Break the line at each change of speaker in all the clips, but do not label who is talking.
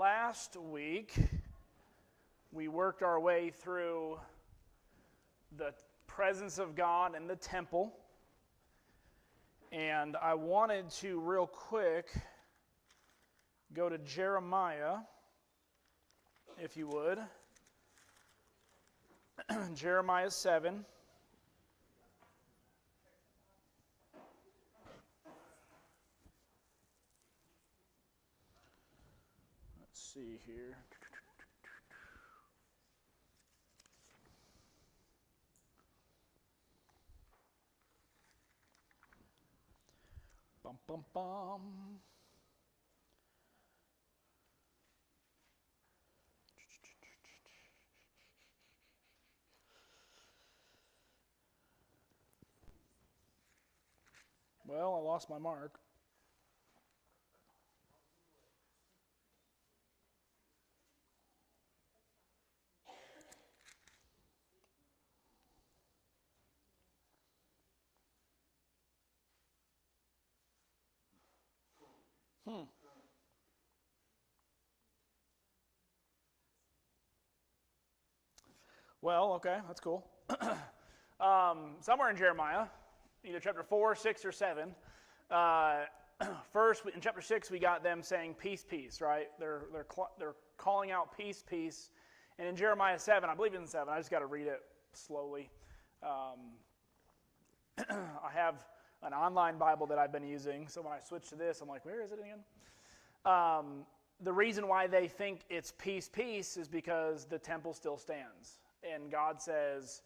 Last week, we worked our way through the presence of God in the temple. And I wanted to, real quick, go to Jeremiah, if you would. Jeremiah 7. Let's see here. Bum, bum, bum. Well, I lost my mark. Well, okay, that's cool. Somewhere in Jeremiah, either chapter 4, 6, or 7. First, in chapter 6, we got them saying peace, peace, right? They're calling out peace, peace. And in Jeremiah 7, I believe it's in 7, I just got to read it slowly. I have an online Bible that I've been using, so when I switch to this, I'm like, where is it again? The reason why they think it's peace, peace is because the temple still stands. And God says,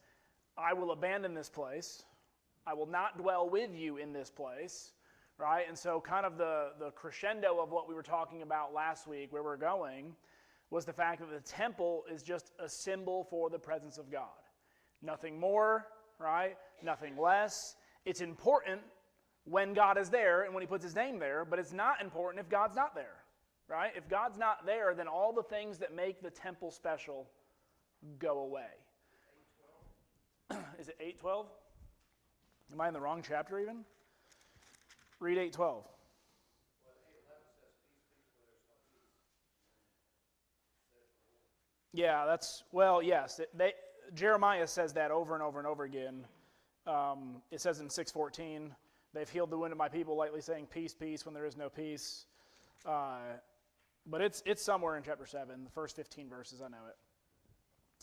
I will abandon this place. I will not dwell with you in this place. Right? And so kind of the crescendo of what we were talking about last week, where we're going, was the fact that the temple is just a symbol for the presence of God. Nothing more, right? Nothing less. It's important when God is there and when he puts his name there, but it's not important if God's not there. Right? If God's not there, then all the things that make the temple special go away. 8:12. Is it 8:12? Am I in the wrong chapter even? Read 8:12.
Well, 8:11 says peace, peace, where there's no peace.
Yeah, yes. Jeremiah says that over and over and over again. It says in 6:14, they've healed the wound of my people, lightly saying peace, peace, when there is no peace. But it's somewhere in chapter 7, the first 15 verses, I know it.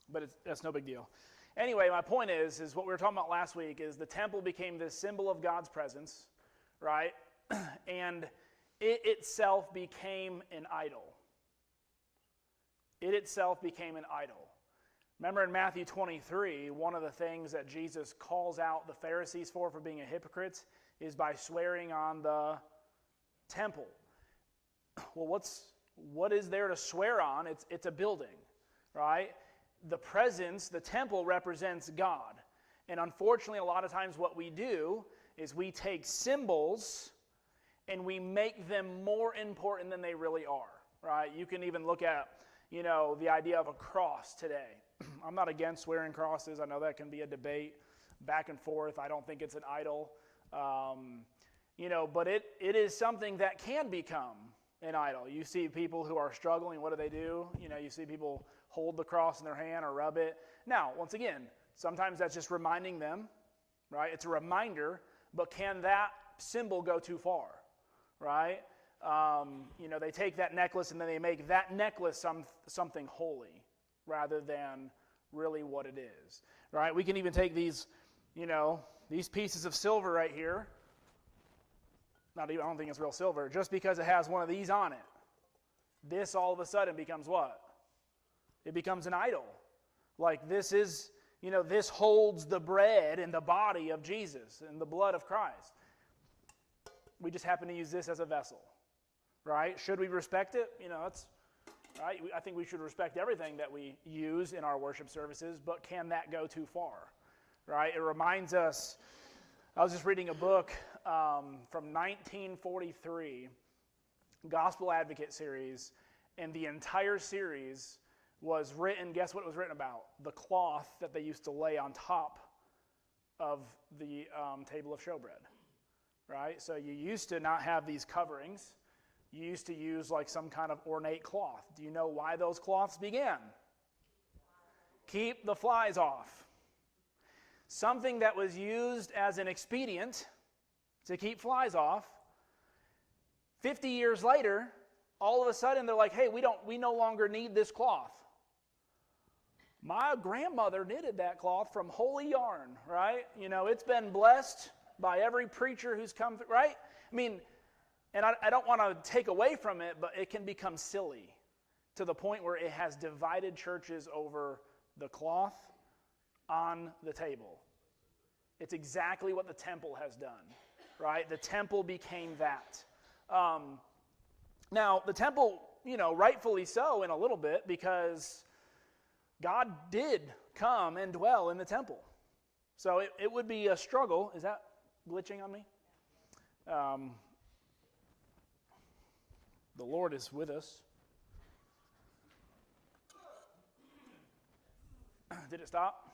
But that's no big deal. Anyway, my point is what we were talking about last week is the temple became this symbol of God's presence, right? And it itself became an idol. It itself became an idol. Remember in Matthew 23, one of the things that Jesus calls out the Pharisees for being a hypocrite is by swearing on the temple. Well, what is there to swear on? It's a building, right? The presence, the temple represents God. And unfortunately, a lot of times what we do is we take symbols and we make them more important than they really are, right? You can even look at, the idea of a cross today. I'm not against wearing crosses. I know that can be a debate back and forth. I don't think it's an idol. But it is something that can become an idol. You see people who are struggling, what do? You see people hold the cross in their hand or rub it. Now, once again, sometimes that's just reminding them, right? It's a reminder, but can that symbol go too far, right? They take that necklace and then they make that necklace something holy rather than really what it is, right? We can even take these pieces of silver right here. I don't think it's real silver. Just because it has one of these on it, this all of a sudden becomes what? It becomes an idol. Like this holds the bread and the body of Jesus and the blood of Christ. We just happen to use this as a vessel, right? Should we respect it? That's right. I think we should respect everything that we use in our worship services, but can that go too far, right? It reminds us. I was just reading a book from 1943, Gospel Advocate series, and the entire series was written, guess what it was written about? The cloth that they used to lay on top of the table of showbread, right? So you used to not have these coverings You used to use like some kind of ornate cloth. Do you know why those cloths began? Keep the flies off. Something that was used as an expedient to keep flies off. 50 years later, all of a sudden they're like, hey, we no longer need this cloth. My grandmother knitted that cloth from holy yarn, right? You know, it's been blessed by every preacher who's come through, right? I mean, and I don't want to take away from it, but it can become silly to the point where it has divided churches over the cloth on the table. It's exactly what the temple has done, right? The temple became that. Now, the temple, you know, rightfully so in a little bit, because God did come and dwell in the temple. So it would be a struggle. Is that glitching on me? The Lord is with us. Did it stop?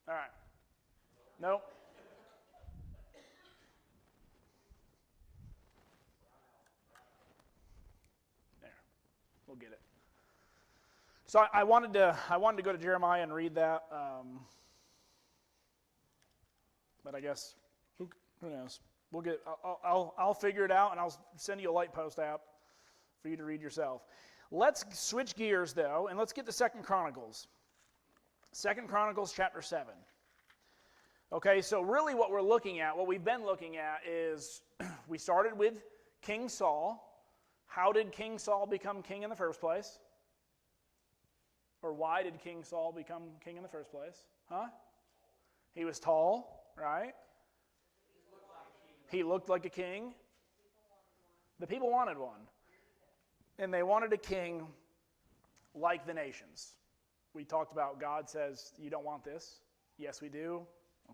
All right. Nope. There. We'll get it. So I wanted to go to Jeremiah and read that, but I guess who knows? We'll get. I'll figure it out, and I'll send you a Lightpost app for you to read yourself. Let's switch gears though, and let's get to 2 Chronicles. 2 Chronicles chapter 7. Okay, so really what we're looking at, what we've been looking at is we started with King Saul. How did King Saul become king in the first place? Or why did King Saul become king in the first place? Huh? He was tall, right? He looked like a king. The people wanted one. And they wanted a king like the nations. We talked about God says, you don't want this? Yes, we do.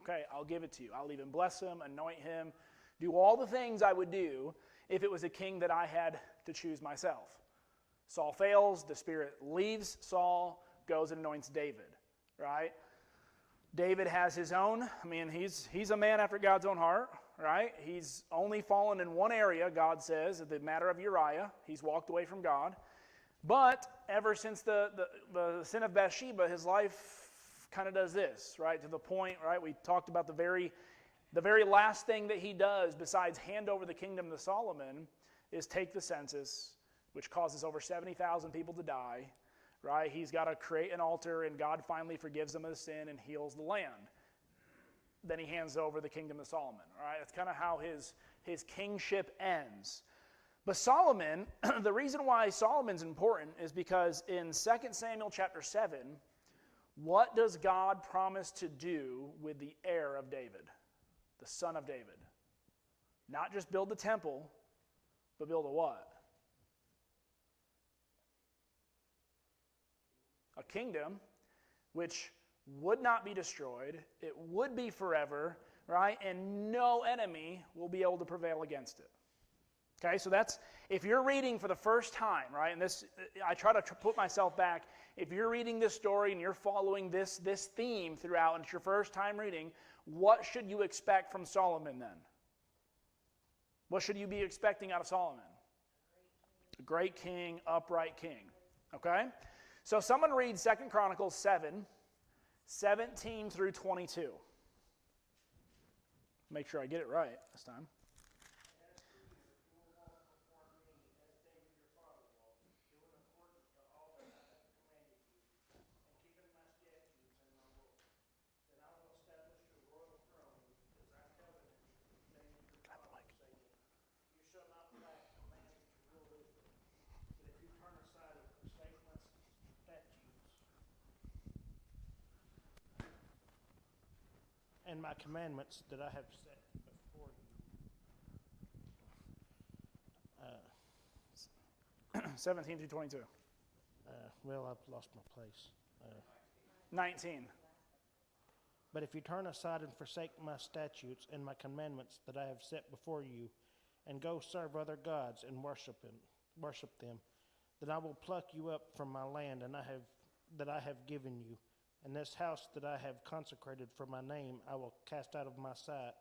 Okay, I'll give it to you. I'll even bless him, anoint him, do all the things I would do if it was a king that I had to choose myself. Saul fails, the Spirit leaves Saul, goes and anoints David, right? David has his own, he's a man after God's own heart, right? He's only fallen in one area, God says, the matter of Uriah. He's walked away from God. But ever since the sin of Bathsheba, his life kind of does this, right? To the point, right? We talked about the very last thing that he does besides hand over the kingdom to Solomon is take the census, which causes over 70,000 people to die, right? He's got to create an altar, and God finally forgives them of the sin and heals the land. Then he hands over the kingdom to Solomon, right? That's kind of how his kingship ends. But Solomon, the reason why Solomon's important is because in 2 Samuel chapter 7, what does God promise to do with the heir of David, the son of David? Not just build the temple, but build a what? A kingdom which would not be destroyed. It would be forever, right? And no enemy will be able to prevail against it. Okay, so that's, if you're reading for the first time, right, and this, I try to put myself back, if you're reading this story and you're following this theme throughout, and it's your first time reading, what should you expect from Solomon then? What should you be expecting out of Solomon? A great king, upright king. Okay? So someone read 2 Chronicles 7, 17 through 22. Make sure I get it right this time.
And my commandments that I have set before you.
17 through 22.
Well, I've lost my place.
19.
But if you turn aside and forsake my statutes and my commandments that I have set before you, and go serve other gods and worship them, then I will pluck you up from my land that I have given you. And this house that I have consecrated for my name I will cast out of my sight,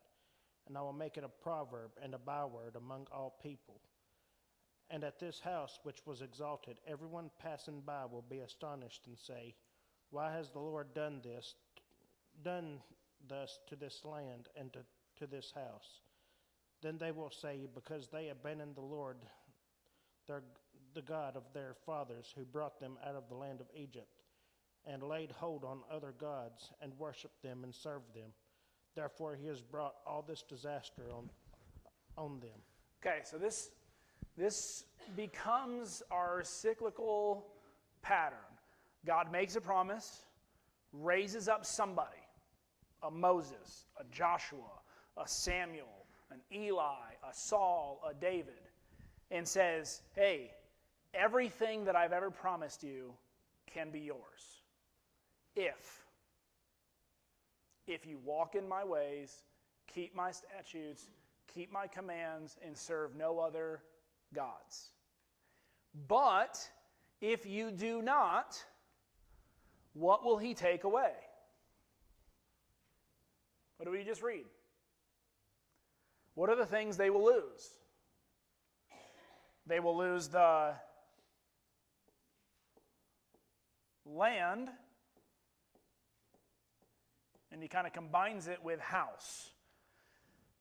and I will make it a proverb and a byword among all people. And at this house which was exalted, everyone passing by will be astonished and say, Why has the Lord done thus to this land and to this house? Then they will say, Because they abandoned the Lord, the God of their fathers, who brought them out of the land of Egypt, and laid hold on other gods, and worshipped them and served them. Therefore he has brought all this disaster on them.
Okay, so this becomes our cyclical pattern. God makes a promise, raises up somebody, a Moses, a Joshua, a Samuel, an Eli, a Saul, a David, and says, hey, everything that I've ever promised you can be yours. If you walk in my ways, keep my statutes, keep my commands, and serve no other gods. But if you do not, what will he take away? What do we just read? What are the things they will lose? They will lose the land, and he kind of combines it with house.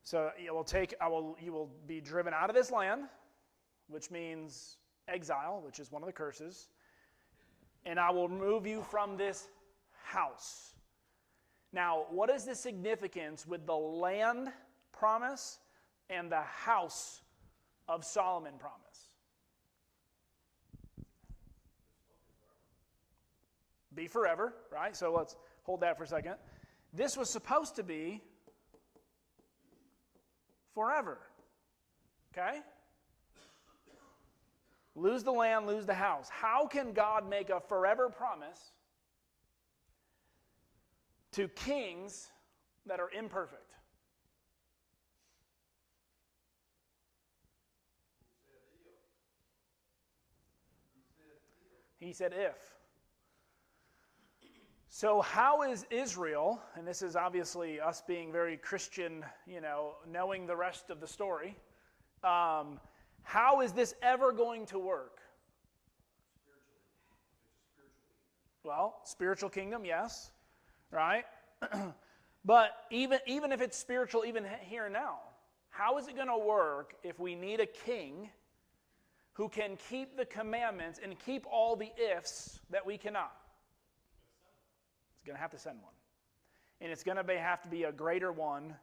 So you will be driven out of this land, which means exile, which is one of the curses, and I will remove you from this house. Now, what is the significance with the land promise and the house of Solomon promise? Be forever, right? So let's hold that for a second. This was supposed to be forever, okay? Lose the land, lose the house. How can God make a forever promise to kings that are imperfect? He said if. So how is Israel, and this is obviously us being very Christian, knowing the rest of the story, how is this ever going to work? Well, spiritual kingdom, yes, right? But even if it's spiritual, even here and now, how is it going to work if we need a king who can keep the commandments and keep all the ifs that we cannot? It's going to have to send one. And it's going to have to be a greater one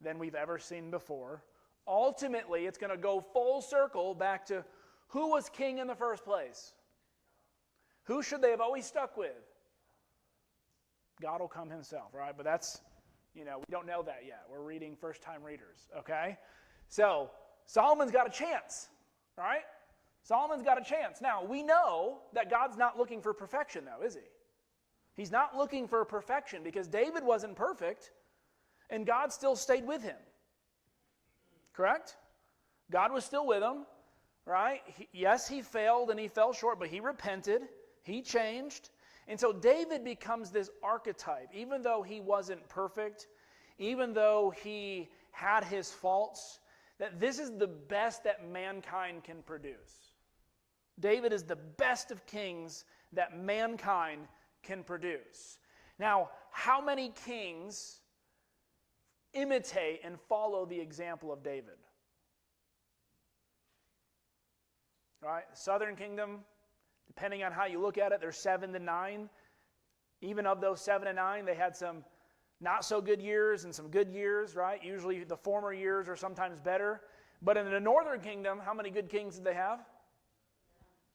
than we've ever seen before. Ultimately, it's going to go full circle back to who was king in the first place? Who should they have always stuck with? God will come himself, right? But that's, we don't know that yet. We're reading first-time readers, okay? So, Solomon's got a chance, right? Solomon's got a chance. Now, we know that God's not looking for perfection, though, is he? He's not looking for perfection because David wasn't perfect, and God still stayed with him. Correct? God was still with him, right? Yes, he failed and he fell short, but he repented. He changed. And so David becomes this archetype. Even though he wasn't perfect, even though he had his faults, that this is the best that mankind can produce. David is the best of kings that mankind can produce. Now, how many kings imitate and follow the example of David? Right? Southern kingdom, depending on how you look at it, there's 7 to 9. Even of those 7 to 9, they had some not so good years and some good years, right? Usually the former years are sometimes better. But in the northern kingdom, how many good kings did they have?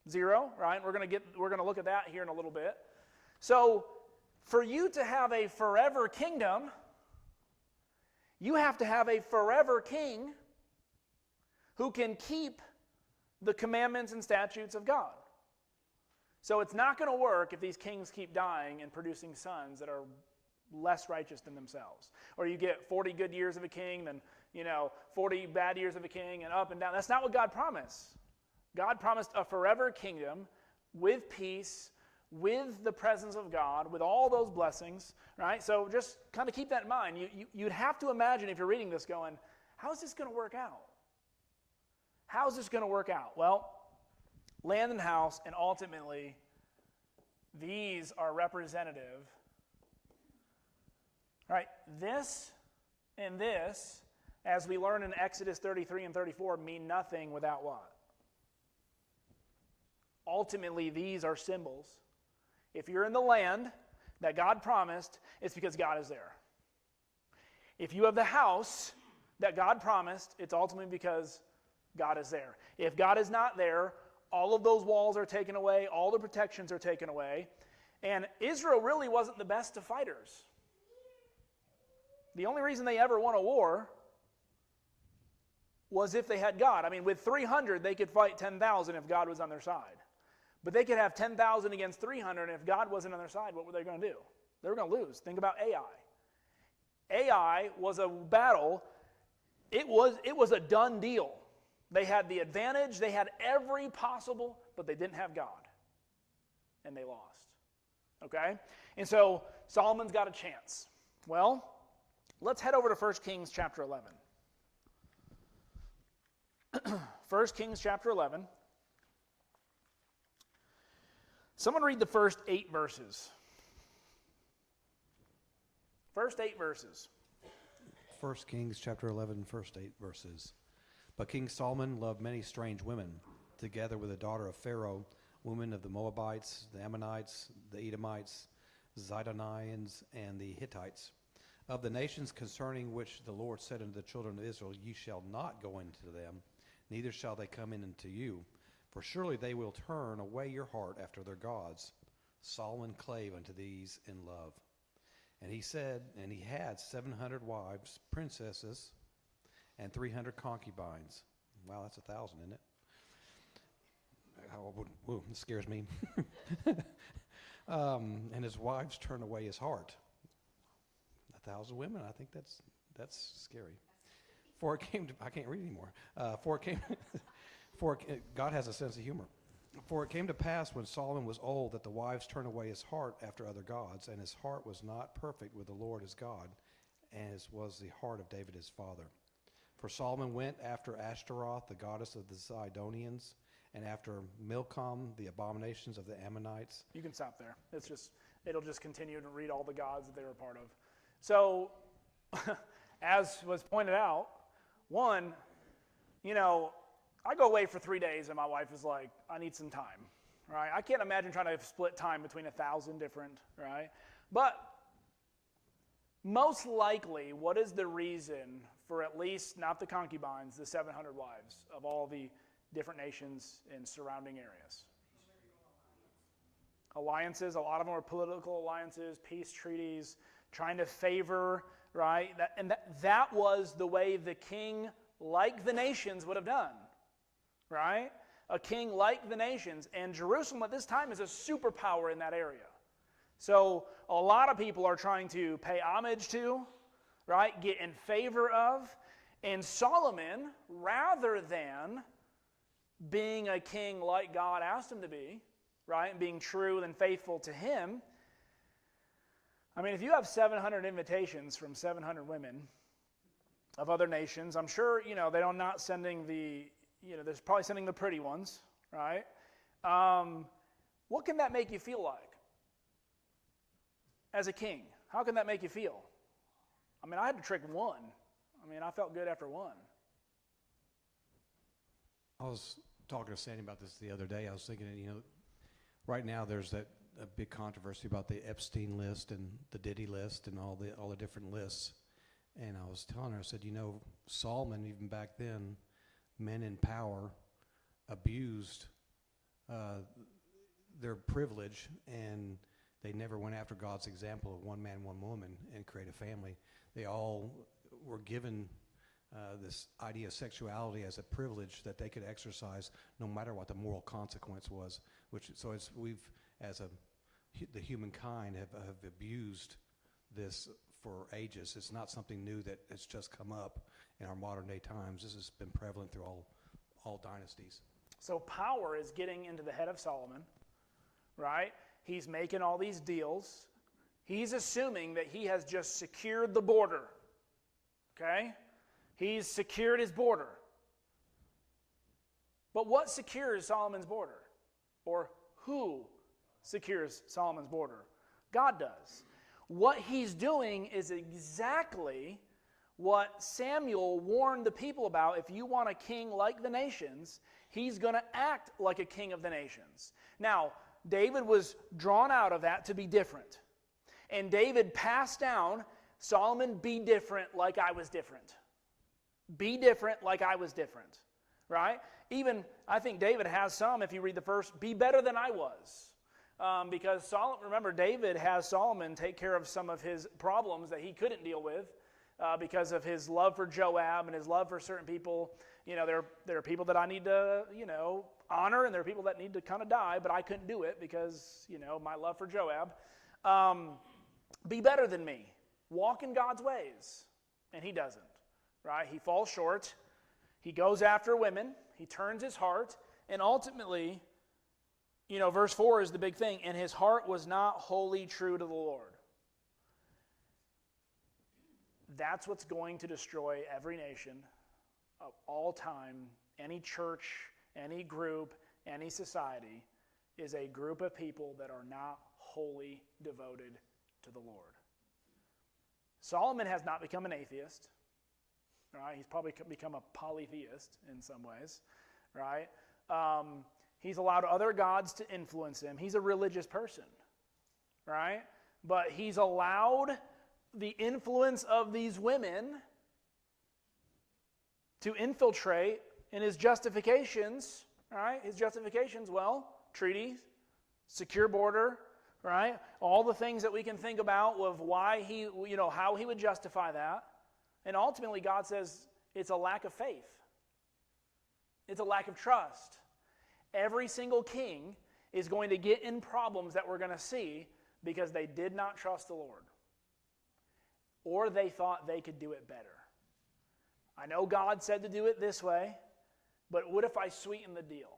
0, right? We're going to look at that here in a little bit. So, for you to have a forever kingdom, you have to have a forever king who can keep the commandments and statutes of God. So it's not going to work if these kings keep dying and producing sons that are less righteous than themselves. Or you get 40 good years of a king, then 40 bad years of a king, and up and down. That's not what God promised. God promised a forever kingdom with peace, with the presence of God, with all those blessings, right? So just kind of keep that in mind. You'd have to imagine if you're reading this going, How's this going to work out? How's this going to work out? Well, land and house, and ultimately, these are representative. All right, this and this, as we learn in Exodus 33 and 34, mean nothing without what? Ultimately, these are symbols. If you're in the land that God promised, it's because God is there. If you have the house that God promised, it's ultimately because God is there. If God is not there, all of those walls are taken away, all the protections are taken away, and Israel really wasn't the best of fighters. The only reason they ever won a war was if they had God. I mean, with 300, they could fight 10,000 if God was on their side. But they could have 10,000 against 300, and if God wasn't on their side, what were they going to do? They were going to lose. Think about Ai. Ai was a battle. It was a done deal. They had the advantage. They had every possible, but they didn't have God. And they lost. Okay? And so Solomon's got a chance. Well, let's head over to 1 Kings chapter 11. 1 Kings chapter 11. Someone read the first 8 verses. First 8 verses.
1 Kings chapter 11, first 8 verses. But King Solomon loved many strange women, together with the daughter of Pharaoh, women of the Moabites, the Ammonites, the Edomites, Zidonians, and the Hittites. Of the nations concerning which the Lord said unto the children of Israel, Ye shall not go into them, neither shall they come in unto you. For surely they will turn away your heart after their gods. Solomon clave unto these in love. And he said, and he had 700 wives, princesses, and 300 concubines. Wow, that's 1,000, isn't it? Oh, it scares me. And his wives turned away his heart. 1,000 women, I think that's scary. For it came to, I can't read anymore. God has a sense of humor. For it came to pass when Solomon was old that the wives turned away his heart after other gods, and his heart was not perfect with the Lord his God, as was the heart of David his father. For Solomon went after Ashtaroth, the goddess of the Zidonians, and after Milcom, the abominations of the Ammonites.
You can stop there. It'll just continue to read all the gods that they were part of. So, as was pointed out, one, I go away for 3 days and my wife is like, I need some time, right? I can't imagine trying to split time between 1,000 different, right? But most likely, what is the reason for at least, not the concubines, the 700 wives of all the different nations in surrounding areas? Alliances, a lot of them are political alliances, peace treaties, trying to favor, right? That was the way the king, like the nations, would have done, right? A king like the nations. And Jerusalem at this time is a superpower in that area. So a lot of people are trying to pay homage to, right? Get in favor of. And Solomon, rather than being a king like God asked him to be, right? And being true and faithful to him. I mean, if you have 700 invitations from 700 women of other nations, I'm sure, they're not sending they're probably sending the pretty ones, right? What can that make you feel like as a king? How can that make you feel? I mean, I had to trick one. I mean, I felt good after one.
I was talking to Sandy about this the other day. I was thinking, right now there's a big controversy about the Epstein list and the Diddy list and all the different lists. And I was telling her, I said, Solomon, even back then, men in power abused their privilege, and they never went after God's example of one man, one woman, and create a family. They all were given this idea of sexuality as a privilege that they could exercise no matter what the moral consequence was. The humankind have abused this for ages. It's not something new that has just come up in our modern day times. This has been prevalent through all dynasties.
So power is getting into the head of Solomon, right? He's making all these deals. He's assuming that he has just secured the border, okay? He's secured his border. But what secures Solomon's border? Or who secures Solomon's border? God does. What he's doing is exactly what Samuel warned the people about. If you want a king like the nations, he's going to act like a king of the nations. Now, David was drawn out of that to be different. And David passed down, Solomon, be different like I was different. Be different like I was different. Right? Even, I think David has some, if you read the first, be better than I was. Because Solomon, remember, David has Solomon take care of some of his problems that he couldn't deal with because of his love for Joab and his love for certain people. You know, there are people that I need to, honor, and there are people that need to kind of die, but I couldn't do it because, my love for Joab. Be better than me. Walk in God's ways. And he doesn't, right? He falls short. He goes after women. He turns his heart. And ultimately, verse 4 is the big thing. And his heart was not wholly true to the Lord. That's what's going to destroy every nation of all time. Any church, any group, any society is a group of people that are not wholly devoted to the Lord. Solomon has not become an atheist. Right? He's probably become a polytheist in some ways. Right? He's allowed other gods to influence him. He's a religious person. Right? But he's allowed the influence of these women to infiltrate in his justifications. Right? His justifications, treaties, secure border, right? All the things that we can think about of why he, how he would justify that. And ultimately, God says it's a lack of faith. It's a lack of trust. Every single king is going to get in problems that we're going to see because they did not trust the Lord. Or they thought they could do it better. I know God said to do it this way, but what if I sweeten the deal?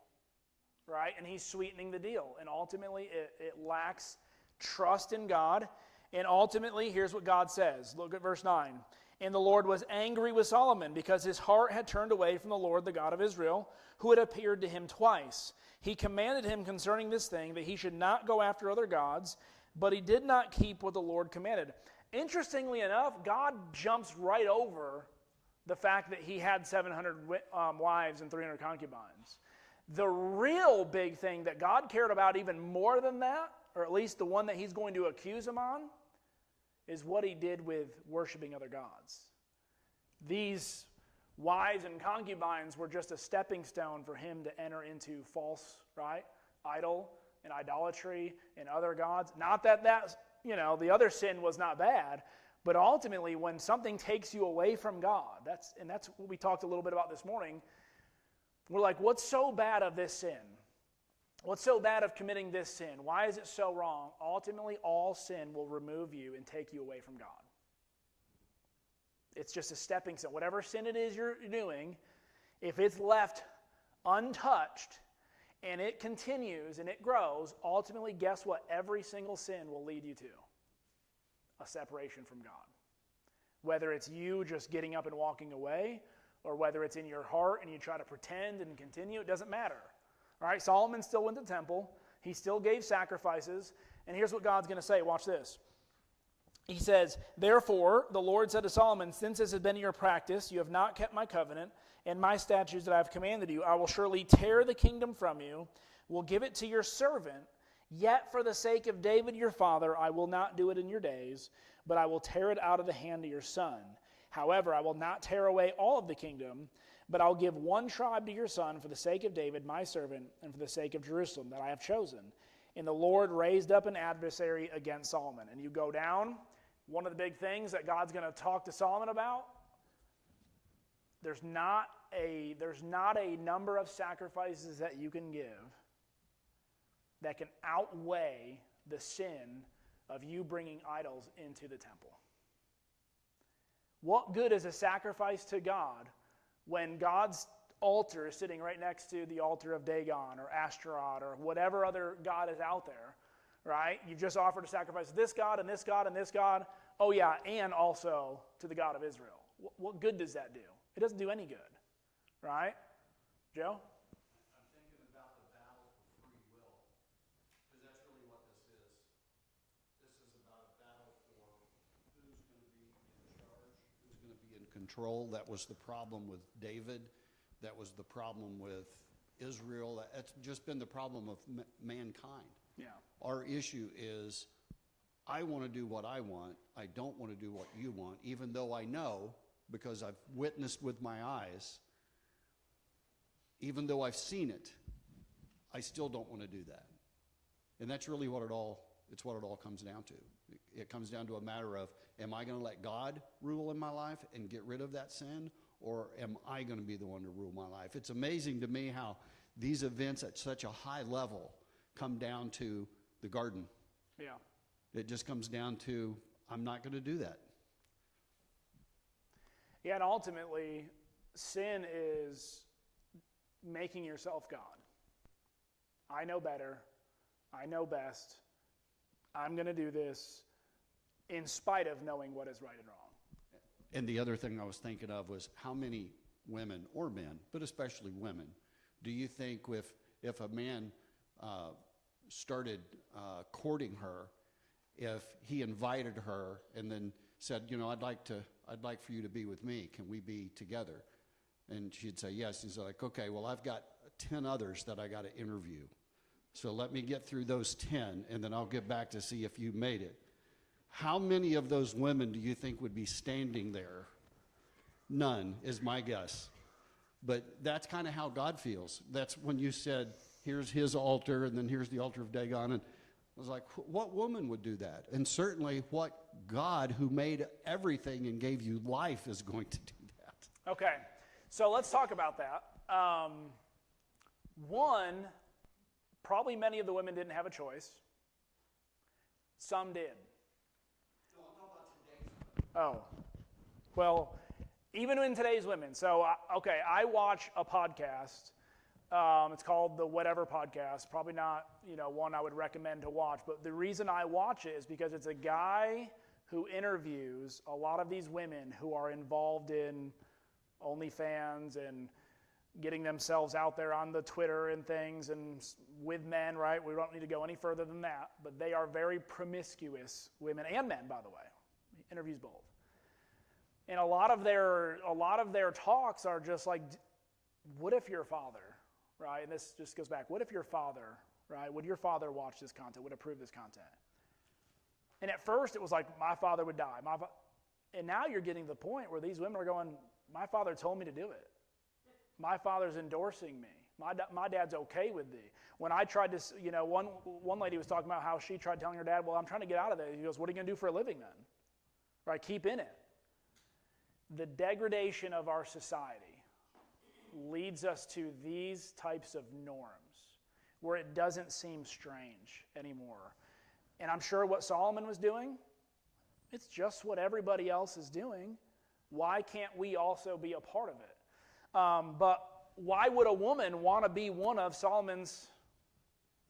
Right? And he's sweetening the deal. And ultimately, it lacks trust in God. And ultimately, here's what God says. Look at verse 9. And the Lord was angry with Solomon because his heart had turned away from the Lord, the God of Israel, who had appeared to him twice. He commanded him concerning this thing that he should not go after other gods, but he did not keep what the Lord commanded. Interestingly enough, God jumps right over the fact that he had 700 wives and 300 concubines. The real big thing that God cared about even more than that, or at least the one that he's going to accuse him on, is what he did with worshiping other gods. These wives and concubines were just a stepping stone for him to enter into false, idol and idolatry and other gods. Not that the other sin was not bad, but ultimately when something takes you away from God, that's what we talked a little bit about this morning. We're like, what's so bad of this sin? What's so bad of committing this sin? Why is it so wrong? Ultimately, all sin will remove you and take you away from God. It's just a stepping stone. Whatever sin it is you're doing, if it's left untouched and it continues and it grows, ultimately, guess what? Every single sin will lead you to a separation from God. Whether it's you just getting up and walking away, or whether it's in your heart and you try to pretend and continue, it doesn't matter. All right, Solomon still went to the temple. He still gave sacrifices. And here's what God's going to say. Watch this. He says, therefore, the Lord said to Solomon, since this has been your practice, you have not kept my covenant and my statutes that I have commanded you, I will surely tear the kingdom from you, will give it to your servant, yet for the sake of David your father, I will not do it in your days, but I will tear it out of the hand of your son. However, I will not tear away all of the kingdom, but I'll give one tribe to your son for the sake of David, my servant, and for the sake of Jerusalem that I have chosen. And the Lord raised up an adversary against Solomon. And you go down, one of the big things that God's going to talk to Solomon about, there's not a number of sacrifices that you can give that can outweigh the sin of you bringing idols into the temple. What good is a sacrifice to God when God's altar is sitting right next to the altar of Dagon or Ashtaroth or whatever other god is out there, right? You've just offered a sacrifice to this God and this God and this God. Oh yeah, and also to the God of Israel. What good does that do? It doesn't do any good, right? Joe?
I'm thinking about the battle for free will, because that's really what this is. This is about a battle for who's going to be in charge, who's going to be in control. That was the problem with David. That was the problem with Israel. That's just been the problem of mankind.
Yeah.
Our issue is, I want to do what I want. I don't want to do what you want, even though I know, because I've witnessed with my eyes, even though I've seen it, I still don't want to do that. And that's really what it all comes down to. It comes down to a matter of, am I going to let God rule in my life and get rid of that sin, or am I going to be the one to rule my life? It's amazing to me how these events at such a high level come down to the garden.
Yeah.
It just comes down to, I'm not going to do that.
Yeah, and ultimately, sin is making yourself God. I know better. I know best. I'm going to do this in spite of knowing what is right and wrong.
And the other thing I was thinking of was, how many women or men, but especially women, do you think if a man started courting her, if he invited her and then said, I'd like for you to be with me. Can we be together? And she'd say yes. He's like, okay, well, I've got 10 others that I got to interview. So let me get through those 10, and then I'll get back to see if you made it. How many of those women do you think would be standing there? None is my guess. But that's kind of how God feels. That's when you said, here's his altar, and then here's the altar of Dagon. And I was like, what woman would do that? And certainly what God, who made everything and gave you life, is going to do that.
Okay, so let's talk about that. One, probably many of the women didn't have a choice. Some did.
No, I'm talking about today's.
Oh, well, even in today's women. So, okay, I watch a podcast. It's called the Whatever Podcast. Probably not, one I would recommend to watch. But the reason I watch it is because it's a guy who interviews a lot of these women who are involved in OnlyFans and getting themselves out there on the Twitter and things and with men, right? We don't need to go any further than that. But they are very promiscuous women and men, by the way. He interviews both. And a lot of their talks are just like, what if your father, right? And this just goes back. What if your father, right? Would your father watch this content? Would approve this content? And at first it was like, my father would die. And now you're getting to the point where these women are going, my father told me to do it. My father's endorsing me. My dad's okay with thee. When I tried to, one lady was talking about how she tried telling her dad, well, I'm trying to get out of this. He goes, what are you going to do for a living then? Right? Keep in it. The degradation of our society leads us to these types of norms where it doesn't seem strange anymore. And I'm sure what Solomon was doing, it's just what everybody else is doing. Why can't we also be a part of it? But why would a woman want to be one of Solomon's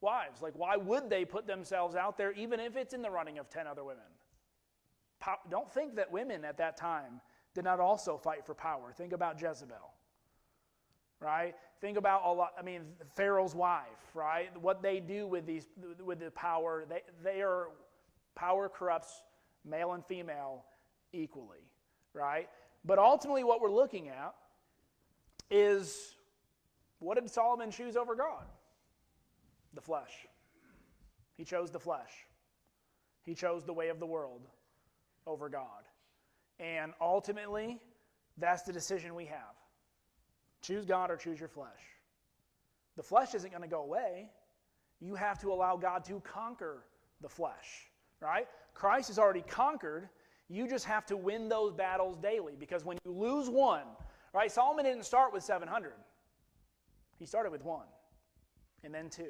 wives? Like, why would they put themselves out there, even if it's in the running of 10 other women? Don't think that women at that time did not also fight for power. Think about Jezebel, right? Think about Pharaoh's wife, right? What they do with the power, power corrupts male and female equally, right? But ultimately what we're looking at is, what did Solomon choose over God? The flesh. He chose the flesh. He chose the way of the world over God. And ultimately, that's the decision we have. Choose God or choose your flesh. The flesh isn't going to go away. You have to allow God to conquer the flesh, right? Christ has already conquered. You just have to win those battles daily, because when you lose one, right? Solomon didn't start with 700. He started with 1, and then 2,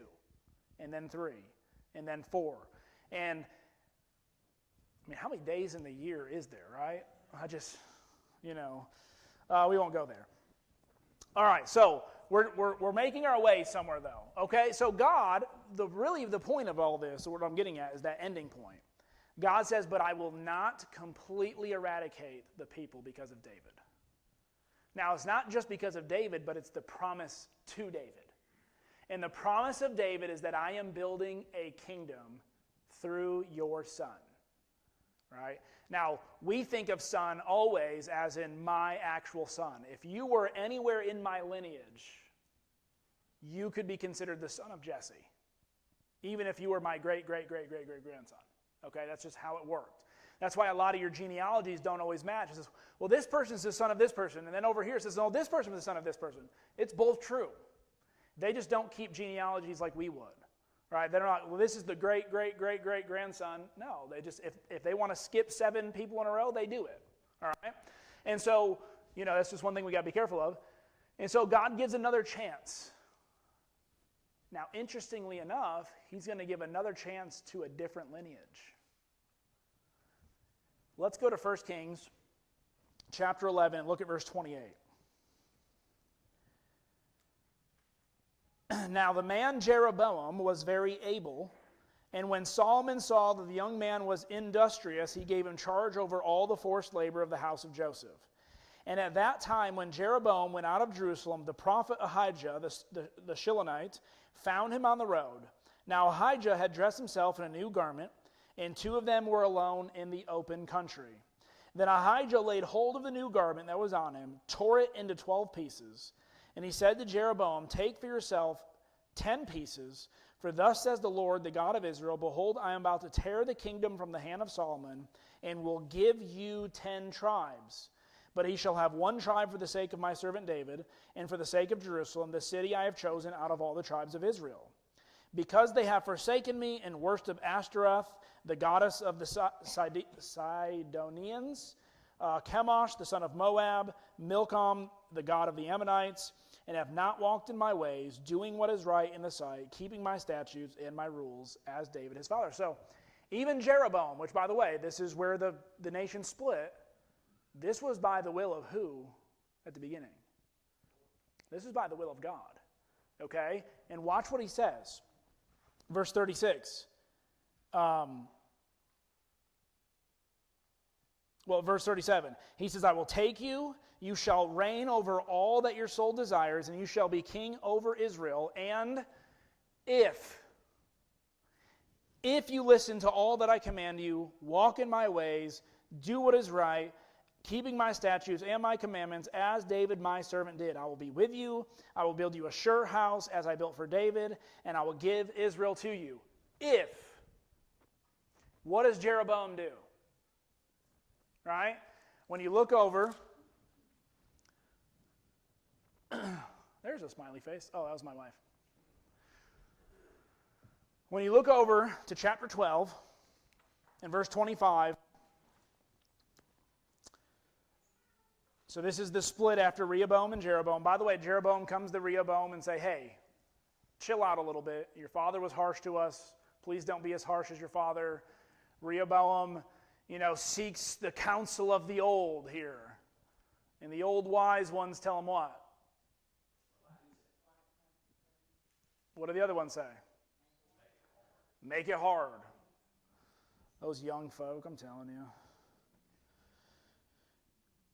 and then 3, and then 4. And how many days in the year is there, right? We won't go there. All right, so we're making our way somewhere, though. Okay, so God, the point of all this, what I'm getting at, is that ending point. God says, but I will not completely eradicate the people because of David. Now, it's not just because of David, but it's the promise to David. And the promise of David is that I am building a kingdom through your son. Right? Now, we think of son always as in my actual son. If you were anywhere in my lineage, you could be considered the son of Jesse. Even if you were my great-great-great-great-great-grandson. Okay, that's just how it worked. That's why a lot of your genealogies don't always match. It says, well, this person's the son of this person, and then over here it says, no, this person was the son of this person. It's both true. They just don't keep genealogies like we would. Right? They're not, well, this is the great-great-great-great-grandson. No, they just, if they want to skip 7 people in a row, they do it. All right? And so, that's just one thing we got to be careful of. And so God gives another chance. Now, interestingly enough, he's going to give another chance to a different lineage. Let's go to 1 Kings chapter 11 and look at verse 28. Now the man Jeroboam was very able, and when Solomon saw that the young man was industrious, he gave him charge over all the forced labor of the house of Joseph. And at that time, when Jeroboam went out of Jerusalem, the prophet Ahijah, the Shilonite, found him on the road. Now Ahijah had dressed himself in a new garment, and 2 of them were alone in the open country. Then Ahijah laid hold of the new garment that was on him, tore it into 12 pieces, and he said to Jeroboam, take for yourself 10 pieces, for thus says the Lord, the God of Israel, behold, I am about to tear the kingdom from the hand of Solomon, and will give you 10 tribes. But he shall have 1 tribe for the sake of my servant David, and for the sake of Jerusalem, the city I have chosen out of all the tribes of Israel. Because they have forsaken me and worshipped Ashtoreth, the goddess of the Sidonians, Chemosh, the son of Moab, Milcom, the god of the Ammonites, and have not walked in my ways, doing what is right in the sight, keeping my statutes and my rules, as David his father. So, even Jeroboam, which, by the way, this is where the nation split, this was by the will of who at the beginning? This is by the will of God. Okay? And watch what he says. Verse 36. Verse 37. He says, I will take you, you shall reign over all that your soul desires, and you shall be king over Israel. And if you listen to all that I command you, walk in my ways, do what is right, keeping my statutes and my commandments, as David my servant did, I will be with you. I will build you a sure house, as I built for David, and I will give Israel to you. If. What does Jeroboam do? Right? When you look over, there's a smiley face. Oh, that was my wife. When you look over to chapter 12 and verse 25, so this is the split after Rehoboam and Jeroboam. By the way, Jeroboam comes to Rehoboam and say, hey, chill out a little bit. Your father was harsh to us. Please don't be as harsh as your father. Rehoboam, seeks the counsel of the old here. And the old wise ones tell him what? What do the other ones say? Make it hard. Those young folk, I'm telling you.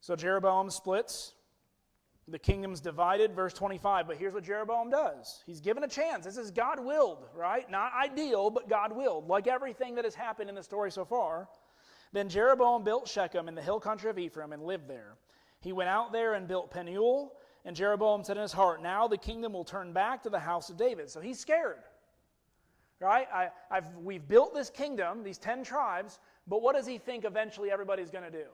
So Jeroboam splits. The kingdom's divided, verse 25. But here's what Jeroboam does. He's given a chance. This is God-willed, right? Not ideal, but God-willed. Like everything that has happened in the story so far. Then Jeroboam built Shechem in the hill country of Ephraim and lived there. He went out there and built Peniel. And Jeroboam said in his heart, now the kingdom will turn back to the house of David. So he's scared. Right? We've built this kingdom, these 10 tribes, but what does he think eventually everybody's going to do?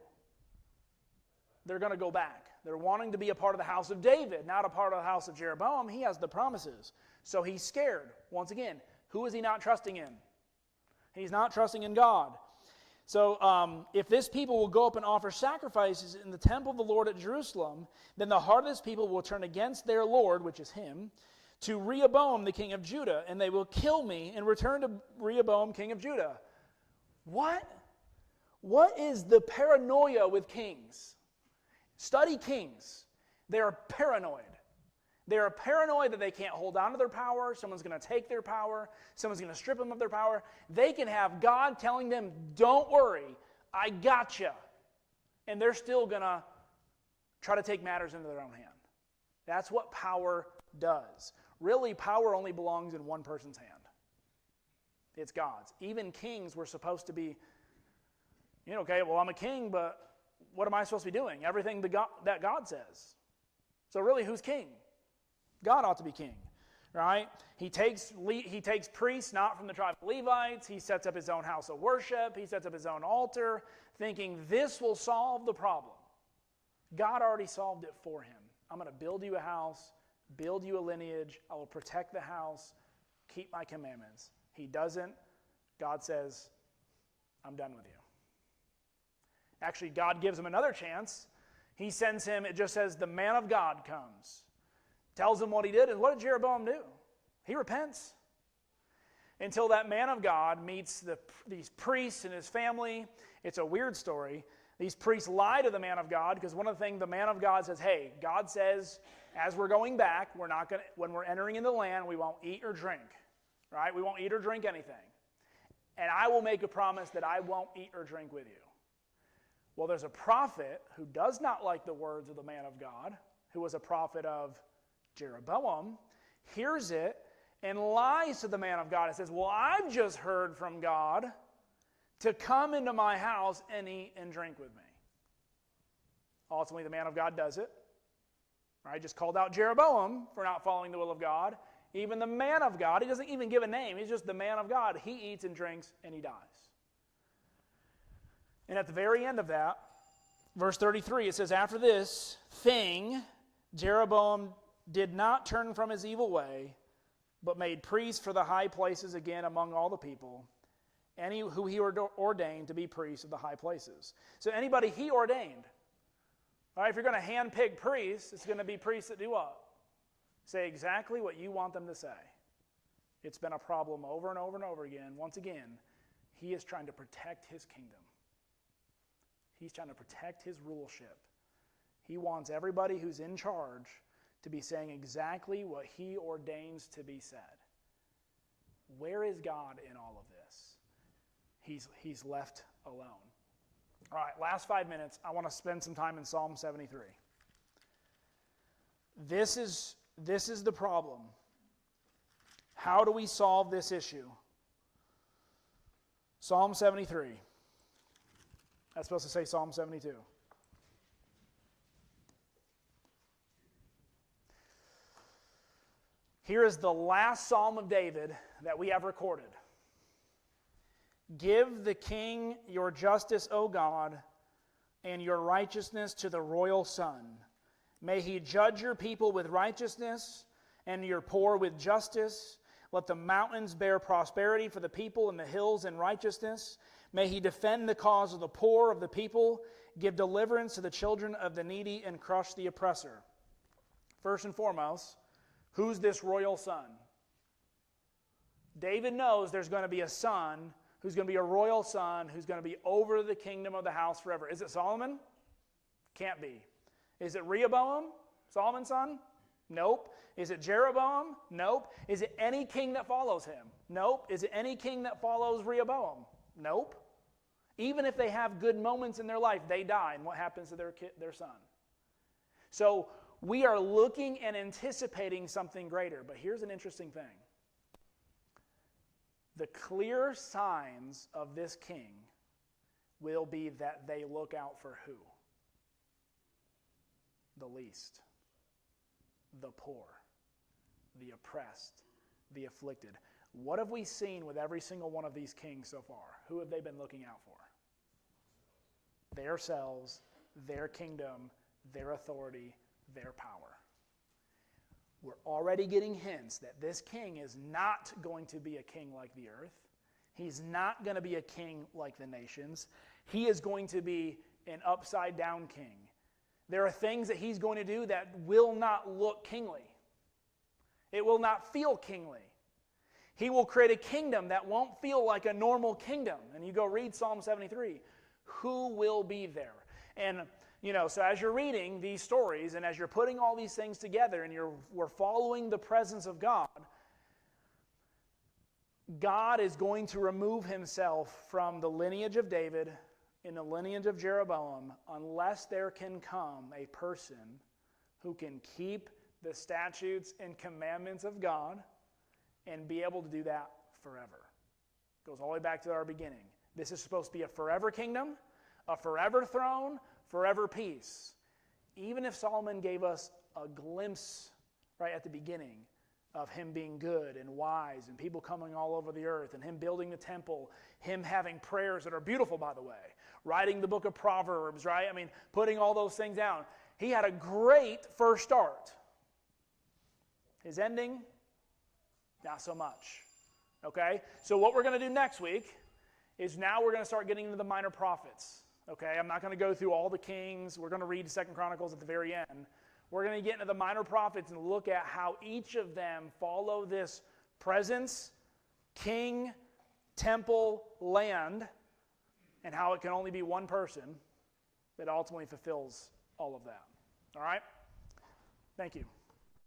They're going to go back. They're wanting to be a part of the house of David, not a part of the house of Jeroboam. He has the promises. So he's scared. Once again, who is he not trusting in? He's not trusting in God. So if this people will go up and offer sacrifices in the temple of the Lord at Jerusalem, then the heart of this people will turn against their Lord, which is him, to Rehoboam, the king of Judah, and they will kill me and return to Rehoboam, king of Judah. What? What is the paranoia with kings? Study kings. They are paranoid. They are paranoid that they can't hold on to their power. Someone's going to take their power. Someone's going to strip them of their power. They can have God telling them, don't worry, I got you. And they're still going to try to take matters into their own hand. That's what power does. Really, power only belongs in one person's hand. It's God's. Even kings were supposed to be, okay, well, I'm a king, but what am I supposed to be doing? Everything that God says. So really, who's king? God ought to be king, right? He takes priests not from the tribe of Levites. He sets up his own house of worship. He sets up his own altar, thinking this will solve the problem. God already solved it for him. I'm going to build you a house, build you a lineage. I will protect the house, keep my commandments. He doesn't. God says, I'm done with you. Actually, God gives him another chance. He sends him, it just says, the man of God comes. Tells him what he did, and what did Jeroboam do? He repents. Until that man of God meets these priests and his family. It's a weird story. These priests lie to the man of God, because one of the things the man of God says, hey, God says, as we're going back, when we're entering into the land, we won't eat or drink. Right? We won't eat or drink anything. And I will make a promise that I won't eat or drink with you. Well, there's a prophet who does not like the words of the man of God, who was a prophet of Jeroboam, hears it and lies to the man of God and says, well, I've just heard from God to come into my house and eat and drink with me. Ultimately, the man of God does it. Right? Just called out Jeroboam for not following the will of God. Even the man of God, he doesn't even give a name. He's just the man of God. He eats and drinks and he dies. And at the very end of that, verse 33, it says, after this thing, Jeroboam did not turn from his evil way, but made priests for the high places again among all the people, any who he ordained to be priests of the high places. So anybody he ordained. All right, if you're going to handpick priests, it's going to be priests that do what? Say exactly what you want them to say. It's been a problem over and over and over again. Once again, he is trying to protect his kingdom. He's trying to protect his rulership. He wants everybody who's in charge to be saying exactly what he ordains to be said. Where is God in all of this? He's left alone. All right, last 5 minutes, I want to spend some time in Psalm 73. This is the problem. How do we solve this issue? Psalm 73. That's supposed to say Psalm 72. Here is the last Psalm of David that we have recorded. Give the king your justice, O God, and your righteousness to the royal son. May he judge your people with righteousness and your poor with justice. Let the mountains bear prosperity for the people and the hills in righteousness. May he defend the cause of the poor of the people, give deliverance to the children of the needy, and crush the oppressor. First and foremost, who's this royal son? David knows there's going to be a son who's going to be a royal son who's going to be over the kingdom of the house forever. Is it Solomon? Can't be. Is it Rehoboam, Solomon's son? Nope. Is it Jeroboam? Nope. Is it any king that follows him? Nope. Is it any king that follows Rehoboam? Nope. Even if they have good moments in their life, they die. And what happens to their son? So we are looking and anticipating something greater. But here's an interesting thing. The clear signs of this king will be that they look out for who? The least, the poor, the oppressed, the afflicted. What have we seen with every single one of these kings so far? Who have they been looking out for? Themselves, their kingdom, their authority, their power. We're already getting hints that this king is not going to be a king like the earth. He's not going to be a king like the nations. He is going to be an upside-down king. There are things that he's going to do that will not look kingly. It will not feel kingly. He will create a kingdom that won't feel like a normal kingdom. And you go read Psalm 73. Who will be there? And, so as you're reading these stories and as you're putting all these things together and we're following the presence of God, God is going to remove himself from the lineage of David in the lineage of Jeroboam unless there can come a person who can keep the statutes and commandments of God and be able to do that forever. Goes all the way back to our beginning. This is supposed to be a forever kingdom, a forever throne, forever peace. Even if Solomon gave us a glimpse right at the beginning of him being good and wise and people coming all over the earth and him building the temple, him having prayers that are beautiful, by the way, writing the book of Proverbs, right? I mean, putting all those things down. He had a great first start. His ending, not so much. Okay? So what we're going to do next week is now we're going to start getting into the minor prophets. Okay? I'm not going to go through all the kings. We're going to read 2 Chronicles at the very end. We're going to get into the minor prophets and look at how each of them follow this presence, king, temple, land, and how it can only be one person that ultimately fulfills all of that. All right? Thank you.